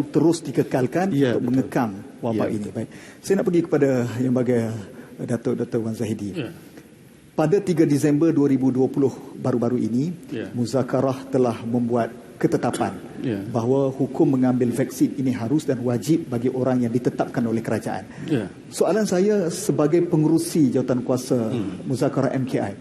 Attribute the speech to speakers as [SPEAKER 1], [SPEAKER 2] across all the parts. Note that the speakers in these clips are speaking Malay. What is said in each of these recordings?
[SPEAKER 1] terus dikekalkan untuk mengekang wabak ini. Baik. Saya nak pergi kepada yang bagai Dr. Wan Zahidi. Pada 3 Disember 2020 baru-baru ini, Muzakarah telah membuat ketetapan bahawa hukum mengambil vaksin ini harus dan wajib bagi orang yang ditetapkan oleh kerajaan. Soalan saya sebagai pengerusi jawatankuasa Muzakarah MKI,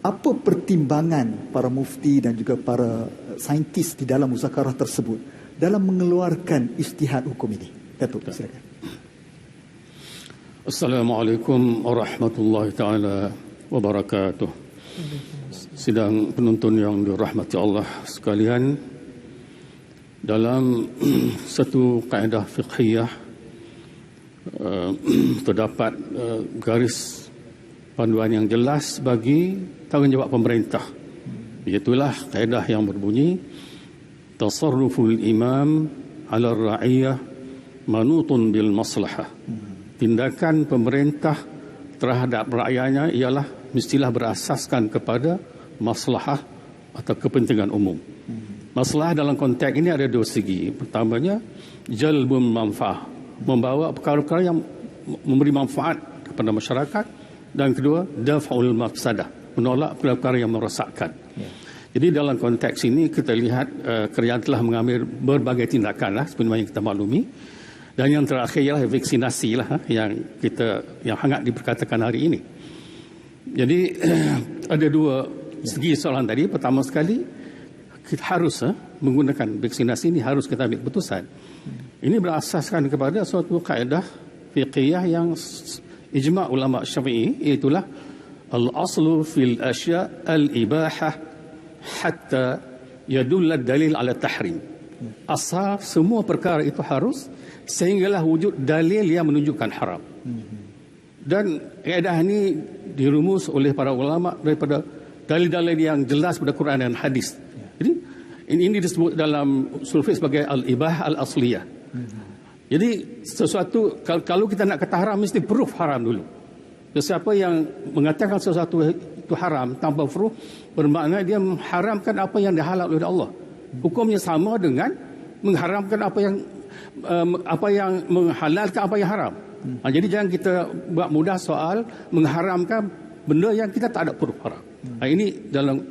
[SPEAKER 1] apa pertimbangan para mufti dan juga para saintis di dalam muzakarah tersebut dalam mengeluarkan ijtihad hukum ini? Datuk, silakan.
[SPEAKER 2] Assalamualaikum warahmatullahi taala wabarakatuh. Sidang penonton yang dirahmati Allah sekalian, dalam satu kaedah fiqhiyah terdapat garis panduan yang jelas bagi tanggungjawab pemerintah. Iaitulah kaedah yang berbunyi tasarruful imam ala ra'iyah manutun bil maslahah. Tindakan pemerintah terhadap rakyatnya ialah mestilah berasaskan kepada maslahah atau kepentingan umum. Masalah dalam konteks ini ada dua segi. Pertamanya, jalbun manfaat, membawa perkara-perkara yang memberi manfaat kepada masyarakat. Dan kedua, daf'ul mafsadah, menolak perkara-perkara yang merosakkan. Jadi dalam konteks ini kita lihat kerajaan telah mengambil berbagai tindakan sebenarnya yang kita maklumi. Dan yang terakhir ialah vaksinasi yang hangat diperkatakan hari ini. Jadi ada dua segi soalan tadi. Pertama sekali, kita harus menggunakan vaksinasi ini, harus kita ambil keputusan. Ini berasaskan kepada suatu kaedah fiqhiyah yang ijma' ulama syafi'i, iaitulah al-aslu fil asya' al-ibahah hatta yadulla dalil ala tahrim. Asal semua perkara itu harus sehinggalah wujud dalil yang menunjukkan haram. Dan kaedah ini dirumus oleh para ulama daripada dalil-dalil yang jelas pada Quran dan hadis. Jadi ini disebut dalam usul fiqh sebagai al-ibah al-asliyah. Jadi sesuatu kalau kita nak kata haram mesti proof haram dulu. Siapa yang mengatakan sesuatu itu haram tanpa proof bermakna dia mengharamkan apa yang dihalal oleh Allah. Hukumnya sama dengan mengharamkan apa yang menghalalkan apa yang haram. Jadi jangan kita buat mudah soal mengharamkan benda yang kita tak ada proof haram. Ini dalam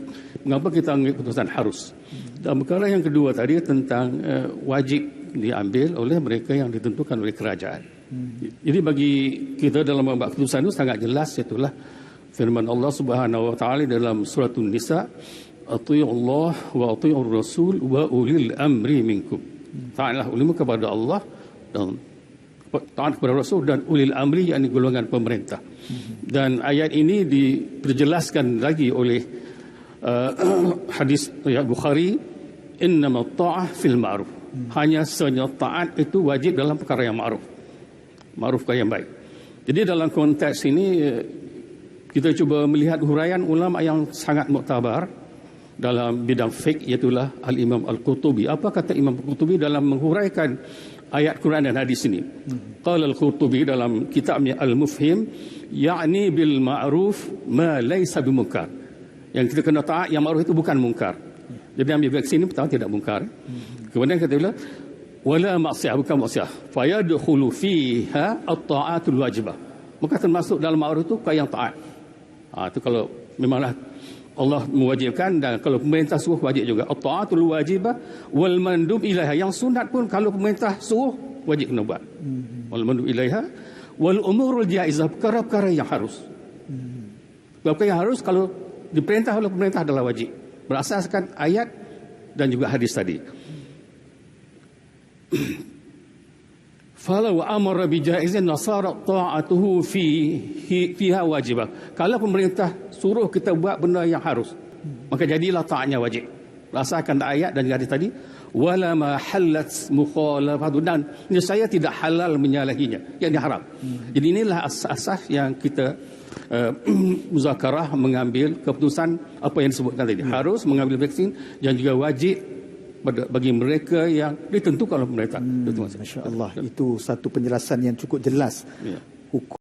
[SPEAKER 2] mengapa kita ambil keputusan harus. Dan perkara yang kedua tadi tentang wajib diambil oleh mereka yang ditentukan oleh kerajaan. Jadi bagi kita dalam membuat keputusan itu sangat jelas, itulah firman Allah Subhanahu wa taala dalam surah An-Nisa, "Athi'ullah wa athi'ur rasul wa ulil amri minkum." Taatlah ulama kepada Allah dan taat kepada Rasul dan ulil amri, yakni golongan pemerintah. Dan ayat ini diperjelaskan lagi oleh hadis Bukhari, innama ta'ah fil ma'ruf. Hanya sahaja taat itu wajib dalam perkara yang ma'ruf. Ma'ruf perkara yang baik. Jadi dalam konteks ini kita cuba melihat huraian ulama yang sangat muktabar dalam bidang fiqh, iaitulah Al-Imam Al-Qurtubi. Apa kata Imam Al-Qurtubi dalam menghuraikan ayat Quran dan hadis ini? Qala Al-Qurtubi dalam kitabnya Al-Mufhim, yakni bil ma'ruf ma laysa bimunkar. Yang kita kena taat yang ma'ruf itu bukan mungkar. Jadi ambil vaksin ini pertama tidak mungkar. Kemudian kata beliau, wala maksiyah, bukan maksiyah. Fayadkhulu fiha at-ta'atul wajibah. Maka termasuk dalam ma'ruf itu perkara yang taat. Itu kalau memanglah Allah mewajibkan, dan kalau pemerintah suruh wajib juga. At-ta'atul wajibah wal mandub ilaiha. Yang sunat pun kalau pemerintah suruh wajib kena buat. Wal mandub ilaiha wal umurul jaizah, perkara-perkara yang harus. Perkara yang harus kalau diperintah oleh pemerintah adalah wajib. Berasaskan ayat dan juga hadis tadi. Falau amara bi jaizin nasara ta'atuhu fiha wajibah. Kalau pemerintah suruh kita buat benda yang harus, maka jadilah taatnya wajib. Rasakan ayat dan hadis tadi, wala ma halat mukhalafatu, dan saya tidak halal menyalahinya, yang haram. Jadi inilah asas yang kita muzakarah mengambil keputusan apa yang disebutkan tadi. Harus mengambil vaksin dan juga wajib bagi mereka yang ditentukan oleh pemerintah.
[SPEAKER 1] Masya Allah, itu satu penjelasan yang cukup jelas. Hukum